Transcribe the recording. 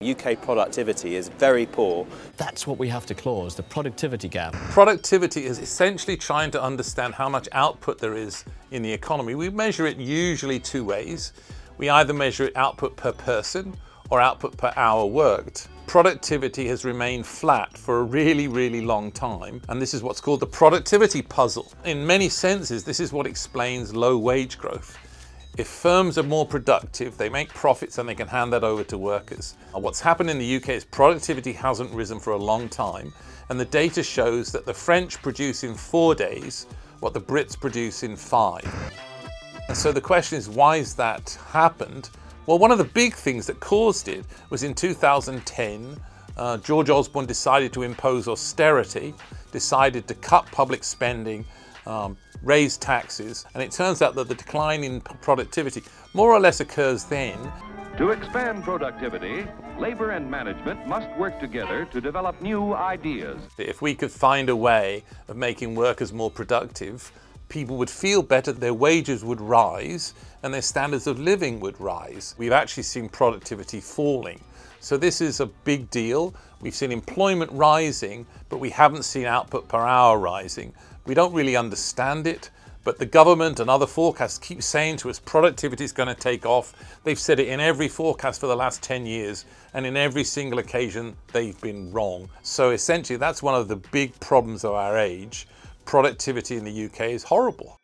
UK productivity is very poor. That's what we have to close, the productivity gap. Productivity is essentially trying to understand how much output there is in the economy. We measure it usually two ways. We either measure it output per person or output per hour worked. Productivity has remained flat for a really, really long time, and this is what's called the productivity puzzle. In many senses, this is what explains low wage growth. If firms are more productive, they make profits and they can hand that over to workers. What's happened in the UK is productivity hasn't risen for a long time, and the data shows that the French produce in 4 days what the Brits produce in 5. And so the question is, why has that happened? Well, one of the big things that caused it was in 2010, George Osborne decided to impose austerity, decided to cut public spending, raise taxes, and it turns out that the decline in productivity more or less occurs then. To expand productivity, labor and management must work together to develop new ideas. If we could find a way of making workers more productive, people would feel better, their wages would rise, and their standards of living would rise. We've actually seen productivity falling. So this is a big deal. We've seen employment rising, but we haven't seen output per hour rising. We don't really understand it, but the government and other forecasts keep saying to us productivity is going to take off. They've said it in every forecast for the last 10 years, and in every single occasion they've been wrong. So essentially that's one of the big problems of our age. Productivity in the UK is horrible.